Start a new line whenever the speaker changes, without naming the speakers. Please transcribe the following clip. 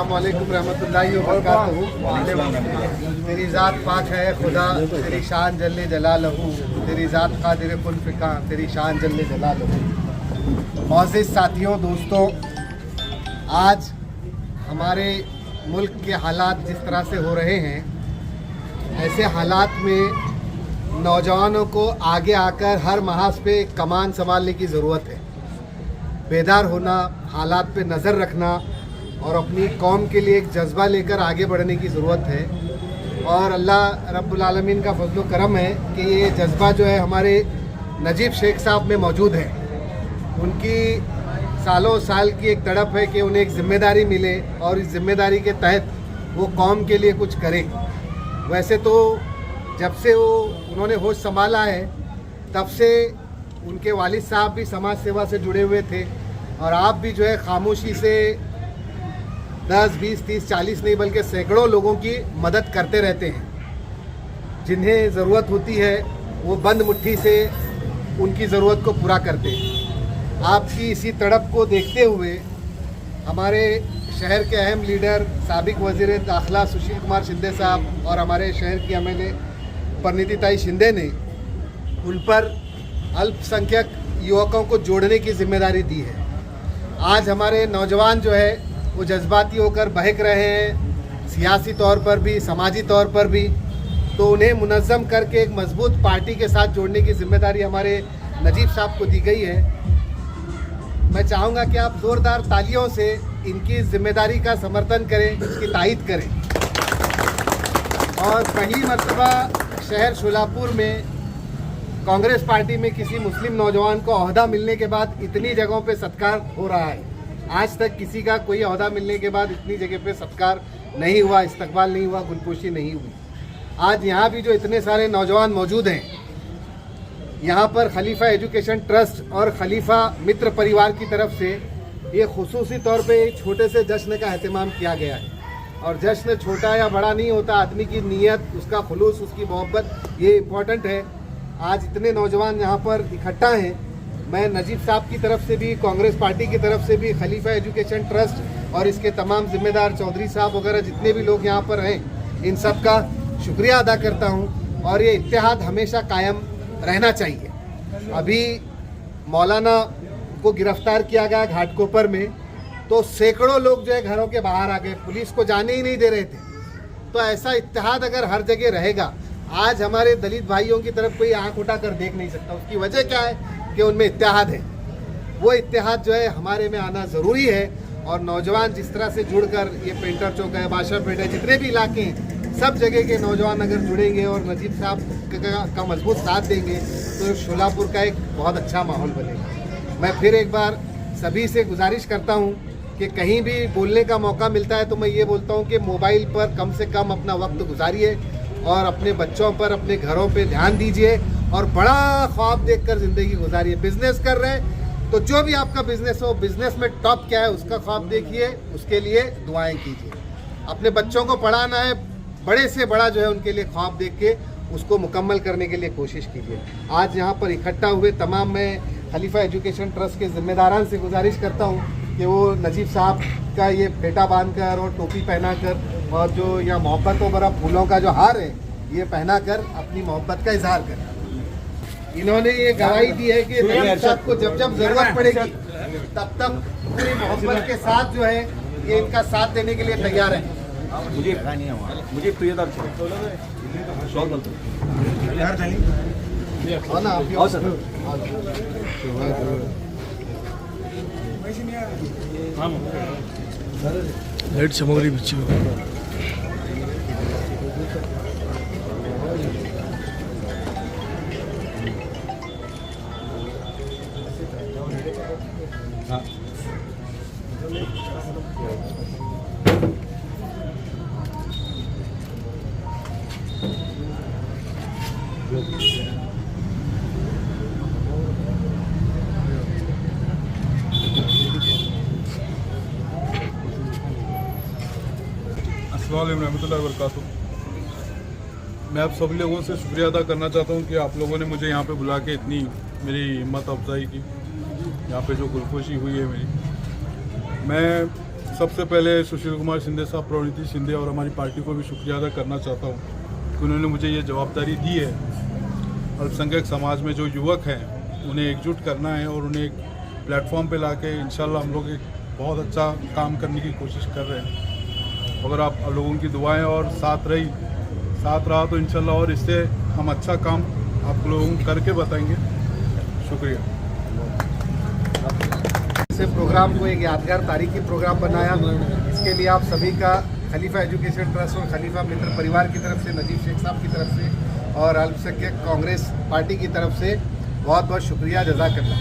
अस्सलाम वालेकुम रहमतुल्लाहि व बरकातहू। तेरी ज़ात पाक है खुदा, तेरी शान जल्ले जलालहू, तेरी ज़ात कादिर कुल फ़िका, तेरी शान जल्ले जलालहू। मौज़िज़ साथियों, दोस्तों, आज हमारे मुल्क के हालात जिस तरह से हो रहे हैं, ऐसे हालात में नौजवानों को आगे आकर हर महाज पे कमान संभालने की ज़रूरत है। बेदार होना, हालात पे नज़र रखना और अपनी कौम के लिए एक जज्बा लेकर आगे बढ़ने की ज़रूरत है। और अल्लाह रब्बुल आलमीन का फजल करम है कि ये जज्बा जो है हमारे नजीब शेख साहब में मौजूद है। उनकी सालों साल की एक तड़प है कि उन्हें एक ज़िम्मेदारी मिले और इस ज़िम्मेदारी के तहत वो कौम के लिए कुछ करें। वैसे तो जब से उन्होंने होश संभाला है तब से उनके वालिद साहब भी समाज सेवा से जुड़े हुए थे और आप भी जो है खामोशी से 10, 20, 30, 40 नहीं बल्कि सैकड़ों लोगों की मदद करते रहते हैं। जिन्हें ज़रूरत होती है वो बंद मुट्ठी से उनकी ज़रूरत को पूरा करते हैं। आपकी इसी तड़प को देखते हुए हमारे शहर के अहम लीडर साबिक वज़ीर दाखिला सुशील कुमार शिंदे साहब और हमारे शहर की MLA परिणीति शिंदे ने उन पर अल्पसंख्यक युवकों को जोड़ने की जिम्मेदारी दी है। आज हमारे नौजवान जो है वो जज्बाती होकर बहक रहे हैं, सियासी तौर पर भी, समाजी तौर पर भी, तो उन्हें मुनज़्ज़म करके एक मजबूत पार्टी के साथ जोड़ने की जिम्मेदारी हमारे नजीब साहब को दी गई है। मैं चाहूँगा कि आप ज़ोरदार तालियों से इनकी जिम्मेदारी का समर्थन करें, इसकी तायीद करें। और पहली मरतबा शहर शोलापुर में कांग्रेस पार्टी में किसी मुस्लिम नौजवान को ओहदा मिलने के बाद इतनी जगहों पे सत्कार हो रहा है। आज तक किसी का कोई ओहदा मिलने के बाद इतनी जगह पे सत्कार नहीं हुआ, इस्तकबाल नहीं हुआ, गुलपोशी नहीं हुई। आज यहाँ भी जो इतने सारे नौजवान मौजूद हैं, यहाँ पर खलीफा एजुकेशन ट्रस्ट और खलीफा मित्र परिवार की तरफ से ये खुसूसी तौर पे एक छोटे से जश्न का एहतमाम किया गया है। और जश्न छोटा या बड़ा नहीं होता, आदमी की नीयत, उसका खुलूस, उसकी मोहब्बत, ये इम्पोर्टेंट है। आज इतने नौजवान यहाँ पर इकट्ठा हैं। मैं नजीब साहब की तरफ से भी, कांग्रेस पार्टी की तरफ से भी, खलीफा एजुकेशन ट्रस्ट और इसके तमाम जिम्मेदार चौधरी साहब वगैरह जितने भी लोग यहाँ पर हैं, इन सब का शुक्रिया अदा करता हूँ। और ये इत्तेहाद हमेशा कायम रहना चाहिए। अभी मौलाना को गिरफ्तार किया गया घाटकोपर में, तो सैकड़ों लोग जो है घरों के बाहर आ गए, पुलिस को जाने ही नहीं दे रहे थे। तो ऐसा इत्तेहाद अगर हर जगह रहेगा, आज हमारे दलित भाइयों की तरफ कोई आंख उठाकर देख नहीं सकता। उसकी वजह क्या है कि उनमें इत्तेहाद है। वो इत्तेहाद जो है हमारे में आना ज़रूरी है। और नौजवान जिस तरह से जुड़कर, ये पेंटर चौक है, बादशाहपेट है, जितने भी इलाके हैं, सब जगह के नौजवान अगर जुड़ेंगे और नजीब साहब का मजबूत साथ देंगे तो शोलापुर का एक बहुत अच्छा माहौल बनेगा। मैं फिर एक बार सभी से गुजारिश करता हूँ कि कहीं भी बोलने का मौका मिलता है तो मैं ये बोलता हूँ कि मोबाइल पर कम से कम अपना वक्त गुजारिए और अपने बच्चों पर, अपने घरों पे ध्यान दीजिए और बड़ा ख्वाब देखकर ज़िंदगी गुजारिए। बिजनेस कर रहे हैं तो जो भी आपका बिजनेस हो, बिजनेस में टॉप क्या है उसका ख्वाब देखिए, उसके लिए दुआएं कीजिए। अपने बच्चों को पढ़ाना है, बड़े से बड़ा जो है उनके लिए ख्वाब देख के उसको मुकम्मल करने के लिए कोशिश कीजिए। आज यहाँ पर इकट्ठा हुए तमाम, मैं खलीफा एजुकेशन ट्रस्ट के ज़िम्मेदारान से गुजारिश करता हूँ कि वो नजीब साहब का ये फेटा बांधकर और टोपी पहनाकर और जो यहाँ मोहब्बतों भरा फूलों का जो हार है ये पहनाकर अपनी मोहब्बत का इजहार करें। इन्होंने ये गवाही दी है कि नजीब साहब को जब जब ज़रूरत पड़ेगी तब तक पूरी मोहब्बत के साथ जो है ये इनका साथ देने के लिए तैयार है।
मुझे प्रियदार
लाइट चमक रही पीछे।
अस्सलाम रहमतुल्लाहि व बरकातहू। मैं आप सभी लोगों से शुक्रिया अदा करना चाहता हूँ कि आप लोगों ने मुझे यहाँ पे बुला के इतनी मेरी हिम्मत अफजाई की। यहाँ पे जो गुलफोशी हुई है मेरी, मैं सबसे पहले सुशील कुमार शिंदे साहब, प्रणीति शिंदे और हमारी पार्टी को भी शुक्रिया अदा करना चाहता हूँ कि उन्होंने मुझे ये जवाबदारी दी है। अल्पसंख्यक समाज में जो युवक हैं उन्हें एकजुट करना है और उन्हें एक प्लेटफॉर्म पे लाके इंशाल्लाह हम लोग एक बहुत अच्छा काम करने की कोशिश कर रहे हैं। अगर आप लोगों की दुआएं और साथ रहा तो इंशाल्लाह और इससे हम अच्छा काम आप लोगों को करके बताएंगे। शुक्रिया।
इस प्रोग्राम को एक यादगार तारीखी प्रोग्राम बनाया, इसके लिए आप सभी का खलीफा एजुकेशन ट्रस्ट और खलीफा मित्र परिवार की तरफ से, नजीब शेख साहब की तरफ से और अल्पसंख्यक कांग्रेस पार्टी की तरफ से बहुत बहुत शुक्रिया, जज़ाकल्लाह।